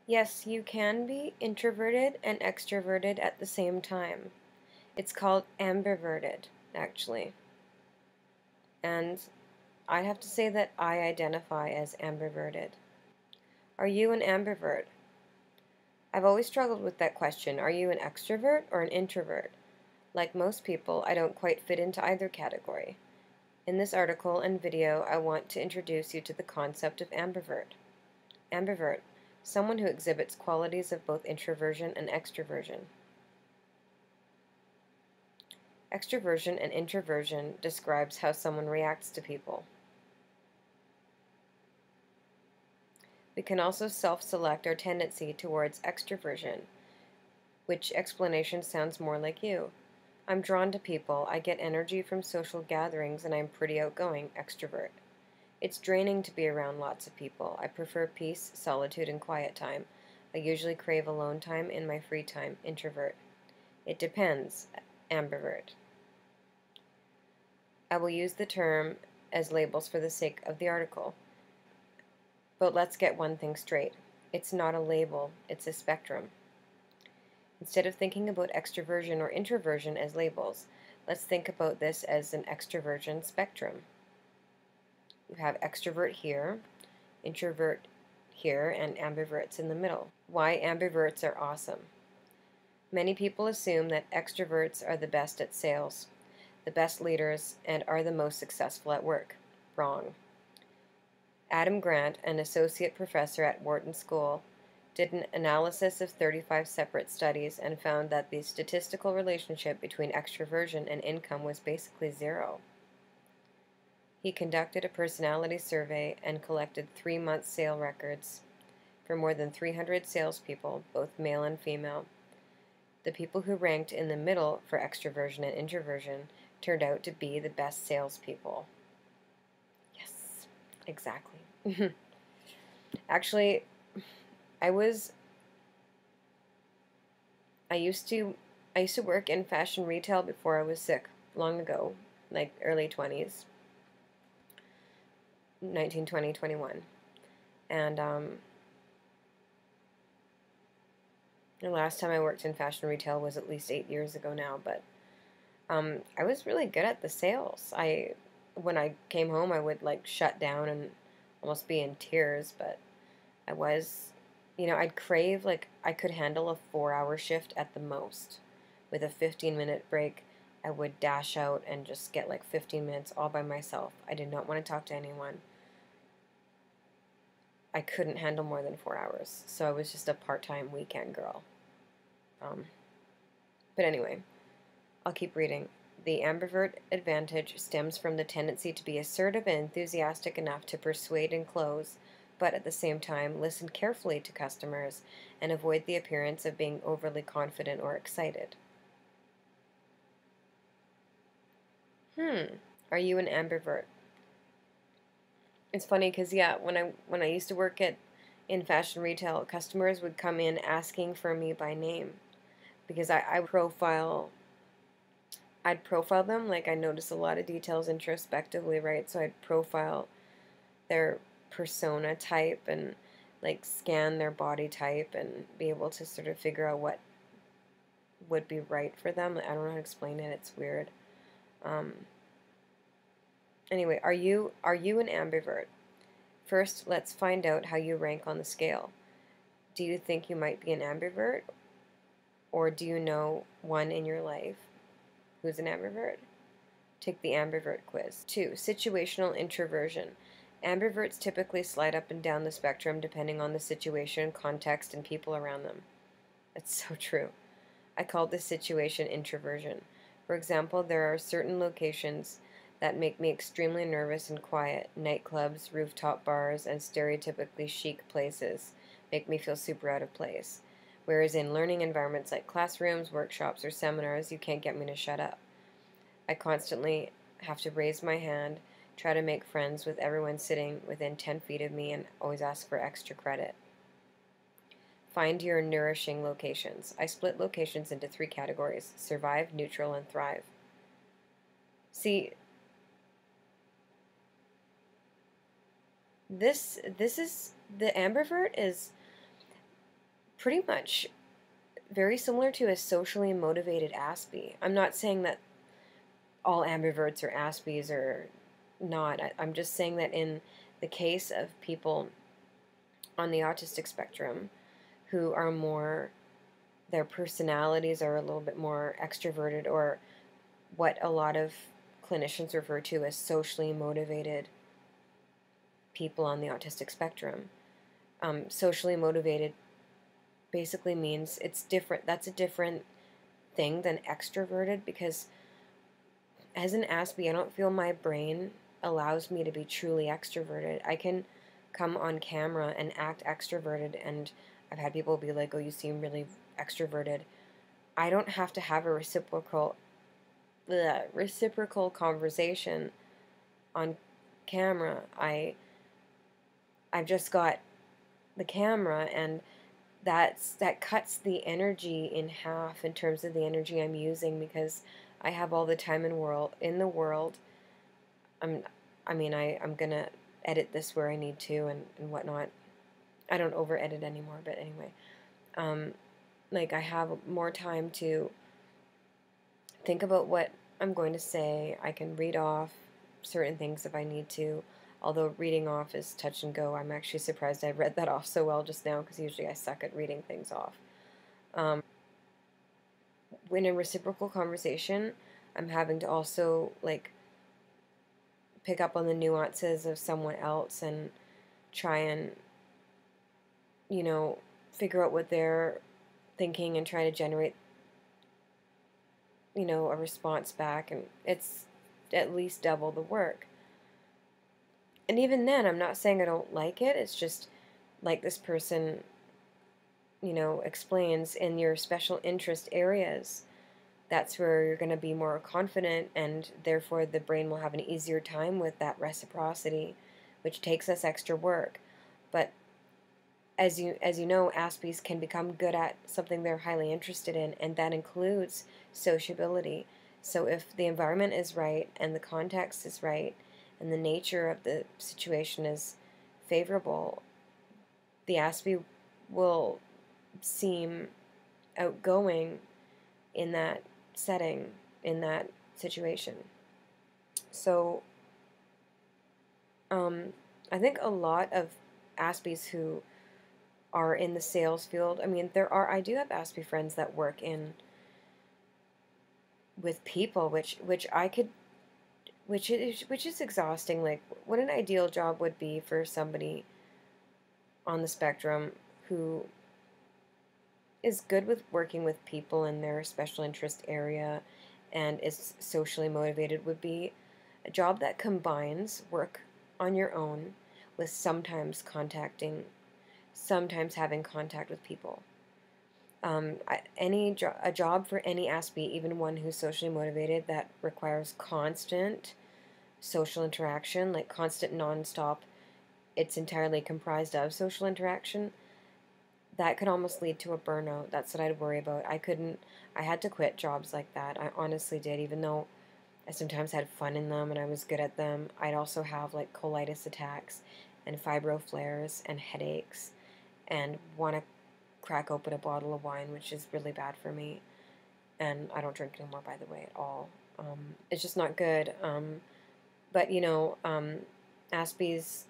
Yes, you can be introverted and extroverted at the same time. It's called ambiverted, actually. And I have to say that I identify as ambiverted. Are you an ambivert? I've always struggled with that question. Are you an extrovert or an introvert? Like most people, I don't quite fit into either category. In this article and video, I want to introduce you to the concept of ambivert. Ambivert, someone who exhibits qualities of both introversion and extroversion. Extroversion and introversion describes how someone reacts to people. We can also self-select our tendency towards extroversion, which explanation sounds more like you. I'm drawn to people, I get energy from social gatherings, and I'm pretty outgoing, extrovert. It's draining to be around lots of people. I prefer peace, solitude, and quiet time. I usually crave alone time in my free time, introvert. It depends, ambivert. I will use the term as labels for the sake of the article. But let's get one thing straight. It's not a label, it's a spectrum. Instead of thinking about extroversion or introversion as labels, let's think about this as an extroversion spectrum. You have extrovert here, introvert here, and ambiverts in the middle. Why ambiverts are awesome. Many people assume that extroverts are the best at sales, the best leaders, and are the most successful at work. Wrong. Adam Grant, an associate professor at Wharton School, did an analysis of 35 separate studies and found that the statistical relationship between extroversion and income was basically zero. He conducted a personality survey and collected 3-month sale records for more than 300 salespeople, both male and female. The people who ranked in the middle for extroversion and introversion turned out to be the best salespeople. Yes, exactly. Actually, I used to work in fashion retail before I was sick, long ago, like early 20s, 19, 20, 21. And the last time I worked in fashion retail was at least 8 years ago now, but I was really good at the sales. When I came home, I would like shut down and almost be in tears, but I was, I'd crave, like, I could handle a 4-hour shift at the most. With a 15-minute break, I would dash out and just get like 15 minutes all by myself. I did not want to talk to anyone. I couldn't handle more than 4 hours, so I was just a part-time weekend girl. But anyway, I'll keep reading. The ambivert advantage stems from the tendency to be assertive and enthusiastic enough to persuade and close, but at the same time listen carefully to customers and avoid the appearance of being overly confident or excited. Are you an ambivert? It's funny because, yeah, when I used to work in fashion retail, customers would come in asking for me by name because I'd profile them. Like, I notice a lot of details introspectively, right? So I'd profile their persona type and like scan their body type and be able to sort of figure out what would be right for them. I don't know how to explain it. It's weird. Anyway, are you an ambivert? First, let's find out how you rank on the scale. Do you think you might be an ambivert? Or do you know one in your life who's an ambivert? Take the ambivert quiz. 2. Situational introversion. Ambiverts typically slide up and down the spectrum depending on the situation, context, and people around them. That's so true. I call this situation introversion. For example, there are certain locations that make me extremely nervous and quiet. Nightclubs, rooftop bars, and stereotypically chic places make me feel super out of place. Whereas in learning environments like classrooms, workshops, or seminars, you can't get me to shut up. I constantly have to raise my hand, try to make friends with everyone sitting within 10 feet of me, and always ask for extra credit. Find your nourishing locations. I split locations into 3 categories: survive, neutral, and thrive. See, this is, the ambivert is pretty much very similar to a socially motivated Aspie. I'm not saying that all ambiverts or Aspies are not. I'm just saying that in the case of people on the autistic spectrum who are more, their personalities are a little bit more extroverted, or what a lot of clinicians refer to as socially motivated people on the autistic spectrum. Socially motivated basically means it's different. That's a different thing than extroverted, because as an Aspie, I don't feel my brain allows me to be truly extroverted. I can come on camera and act extroverted, and I've had people be like, "Oh, you seem really extroverted." I don't have to have a reciprocal conversation on camera. I've just got the camera, and that cuts the energy in half in terms of the energy I'm using, because I have all the time in the world. I'm gonna edit this where I need to, and whatnot. I don't over edit anymore, but anyway, like, I have more time to think about what I'm going to say. I can read off certain things if I need to, although reading off is touch and go. I'm actually surprised I read that off so well just now, because usually I suck at reading things off. When in reciprocal conversation, I'm having to also, like, pick up on the nuances of someone else and try and, figure out what they're thinking and try to generate, a response back, and it's at least double the work. And even then, I'm not saying I don't like it. It's just, like this person, explains, in your special interest areas, that's where you're going to be more confident, and therefore the brain will have an easier time with that reciprocity, which takes us extra work. But as you know, Aspies can become good at something they're highly interested in, and that includes sociability. So if the environment is right, and the context is right, and the nature of the situation is favorable, the Aspie will seem outgoing in that setting, in that situation. So I think a lot of Aspies who are in the sales field, I do have Aspie friends that work with people, which is exhausting. Like, what an ideal job would be for somebody on the spectrum who is good with working with people in their special interest area and is socially motivated, would be a job that combines work on your own with sometimes having contact with people. A job for any Aspie, even one who's socially motivated, that requires constant social interaction, like constant nonstop, it's entirely comprised of social interaction, that could almost lead to a burnout. That's what I'd worry about. I had to quit jobs like that. I honestly did, even though I sometimes had fun in them and I was good at them. I'd also have, like, colitis attacks and fibro flares and headaches, and want to crack open a bottle of wine, which is really bad for me. And I don't drink anymore, by the way, at all. It's just not good. But, Aspies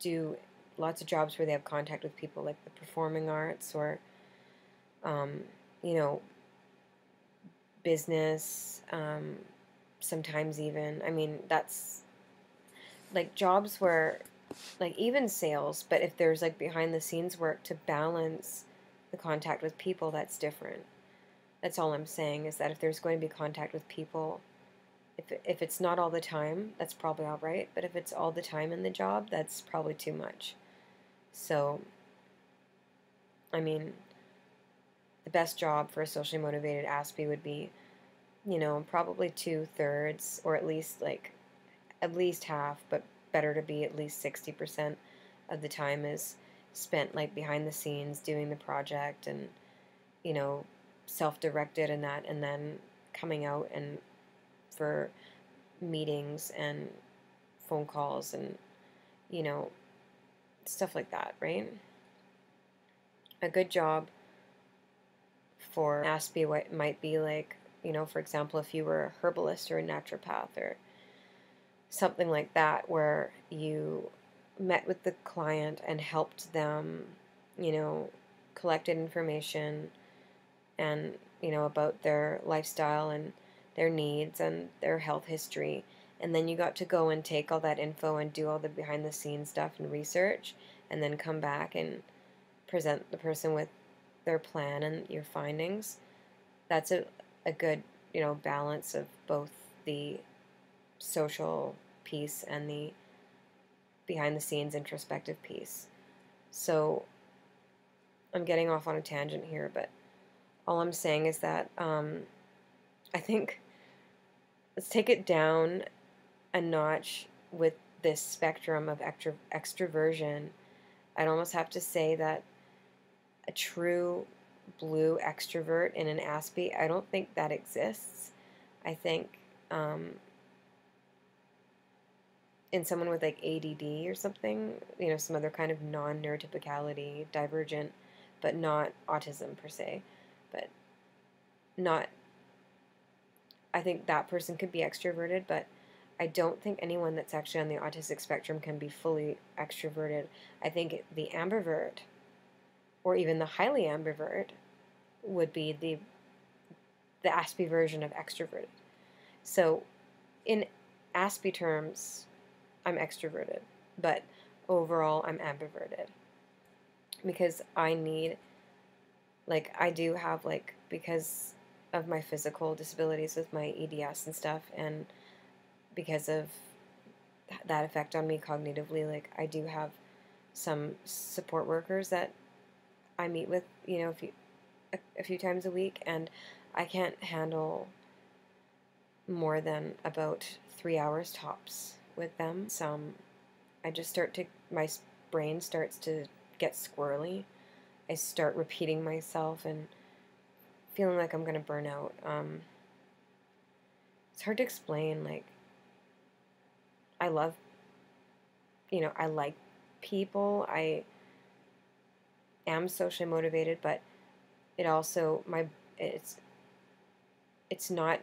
do lots of jobs where they have contact with people, like the performing arts, or, business, sometimes even. That's like jobs where, like, even sales, but if there's, like, behind the scenes work to balance the contact with people, that's different. That's all I'm saying, is that if there's going to be contact with people, if it's not all the time, that's probably all right. But if it's all the time in the job, that's probably too much. So, the best job for a socially motivated Aspie would be, probably 2/3, or at least half, but better to be at least 60% of the time is spent, like, behind the scenes doing the project, and, self-directed and that, and then coming out and for meetings and phone calls and, stuff like that, right? A good job for Aspie, what might be like, for example, if you were a herbalist or a naturopath or something like that, where you met with the client and helped them, collected information and, about their lifestyle and their needs and their health history. And then you got to go and take all that info and do all the behind the scenes stuff and research, and then come back and present the person with their plan and your findings. That's a good, balance of both the social piece and the behind the scenes introspective piece. So I'm getting off on a tangent here, but all I'm saying is that I think let's take it down a notch with this spectrum of extroversion. I'd almost have to say that a true blue extrovert in an Aspie, I don't think that exists. I think in someone with like ADD or something, some other kind of non-neurotypicality, divergent, but not autism per se, but not, I think that person could be extroverted, but I don't think anyone that's actually on the autistic spectrum can be fully extroverted. I think the ambivert, or even the highly ambivert, would be the Aspie version of extroverted. So in Aspie terms, I'm extroverted, but overall I'm ambiverted, because I need, like, I do have, like, because of my physical disabilities with my EDS and stuff, and because of that effect on me cognitively, like, I do have some support workers that I meet with, a few times a week, and I can't handle more than about 3 hours tops with them. I just my brain starts to get squirrely. I start repeating myself and feeling like I'm gonna burn out. It's hard to explain. Like, I love, I like people. I am socially motivated, but it also it's not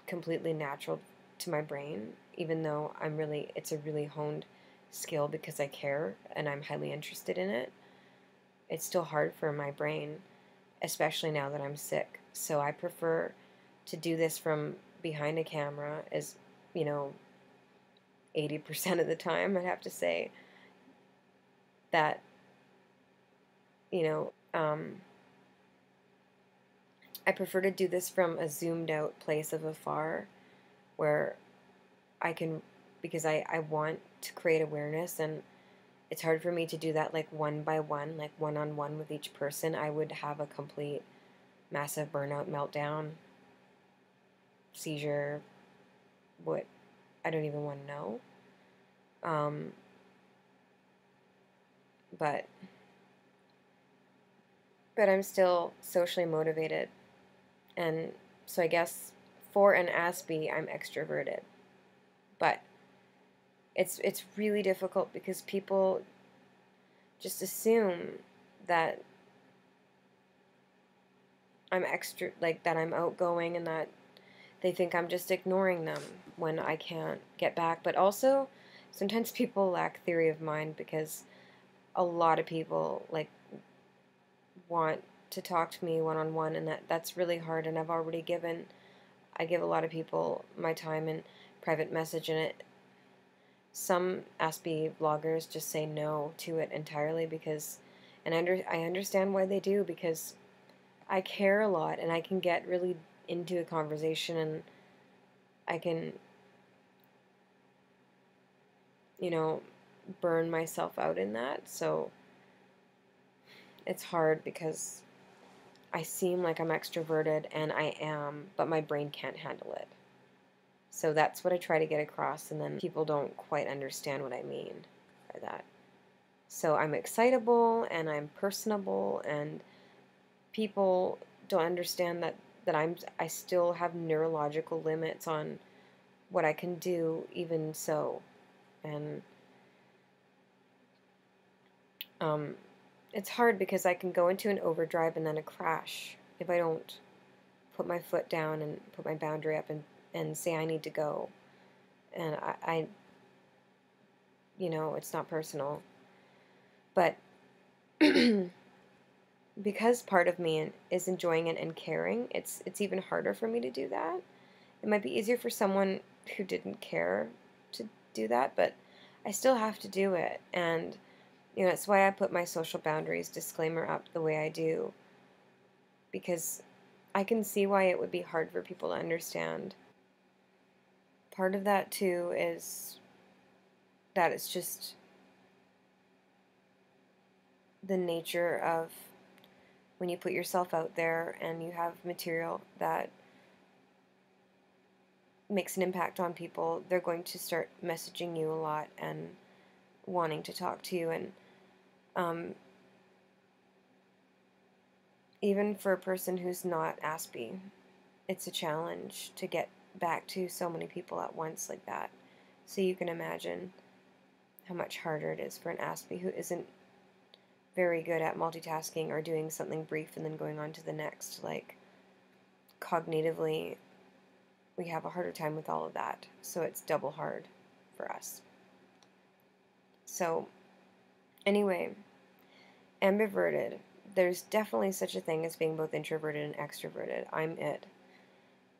completely natural to my brain, even though it's a really honed skill because I care and I'm highly interested in it. It's still hard for my brain, especially now that I'm sick. So I prefer to do this from behind a camera, as 80% of the time. I'd have to say that, I prefer to do this from a zoomed out place of afar, where I can, because I want to create awareness, and it's hard for me to do that like one by one, like one-on-one with each person. I would have a complete massive burnout, meltdown, seizure, what I don't even want to know. But I'm still socially motivated, and so I guess for an Aspie, I'm extroverted. But it's really difficult because people just assume that I'm that I'm outgoing, and that they think I'm just ignoring them when I can't get back. But also, sometimes people lack theory of mind, because a lot of people want to talk to me one-on-one, and that's really hard. And I give a lot of people my time in private message, and some Aspie bloggers just say no to it entirely, because, and I understand why they do, because I care a lot, and I can get really into a conversation, and I can, burn myself out in that. So it's hard because I seem like I'm extroverted, and I am, but my brain can't handle it. So that's what I try to get across, and then people don't quite understand what I mean by that. So I'm excitable, and I'm personable, and people don't understand that I still have neurological limits on what I can do, even so. And it's hard because I can go into an overdrive and then a crash, if I don't put my foot down and put my boundary up and say I need to go. And it's not personal. But because part of me is enjoying it and caring, it's even harder for me to do that. It might be easier for someone who didn't care to do that, but I still have to do it. And that's why I put my social boundaries disclaimer up the way I do, because I can see why it would be hard for people to understand. Part of that too is that it's just the nature of when you put yourself out there and you have material that makes an impact on people, they're going to start messaging you a lot and wanting to talk to you. And even for a person who's not Aspie, it's a challenge to get back to so many people at once like that. So you can imagine how much harder it is for an Aspie who isn't very good at multitasking or doing something brief and then going on to the next. Like, cognitively, we have a harder time with all of that. So it's double hard for us. So, anyway, ambiverted. There's definitely such a thing as being both introverted and extroverted. I'm it.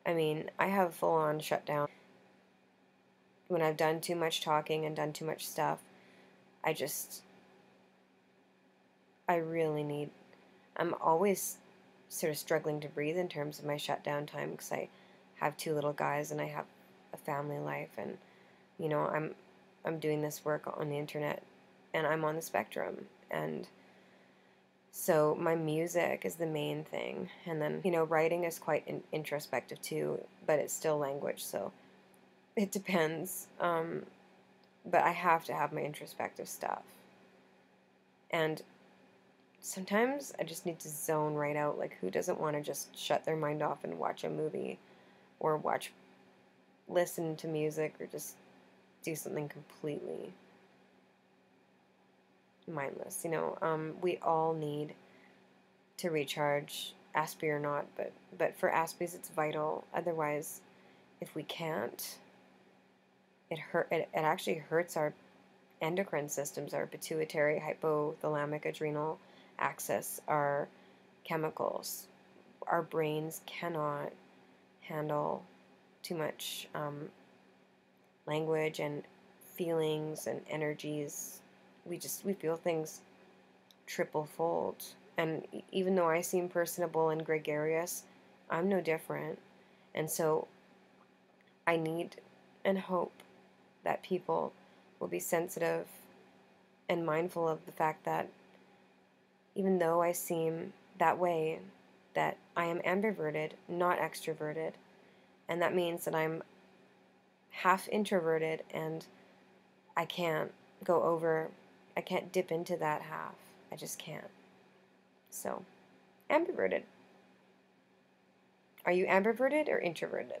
I mean, I have full-on shutdown. When I've done too much talking and done too much stuff, I really need, I'm always sort of struggling to breathe in terms of my shutdown time, because I have 2 little guys and I have a family life, and I'm doing this work on the internet and I'm on the spectrum, and so my music is the main thing, and then writing is quite introspective too, but it's still language, so it depends. But I have to have my introspective stuff, and sometimes I just need to zone right out. Like, who doesn't want to just shut their mind off and watch a movie, or listen to music, or just do something completely mindless? We all need to recharge, Aspie or not, but for Aspies it's vital. Otherwise, if we can't, it actually hurts our endocrine systems, our pituitary, hypothalamic, adrenal axis, our chemicals. Our brains cannot handle too much language and feelings and energies. We feel things triple fold. And even though I seem personable and gregarious, I'm no different. And so I need and hope that people will be sensitive and mindful of the fact that even though I seem that way, that I am ambiverted, not extroverted. And that means that I'm half introverted, and I can't dip into that half. I just can't. So, ambiverted. Are you ambiverted or introverted?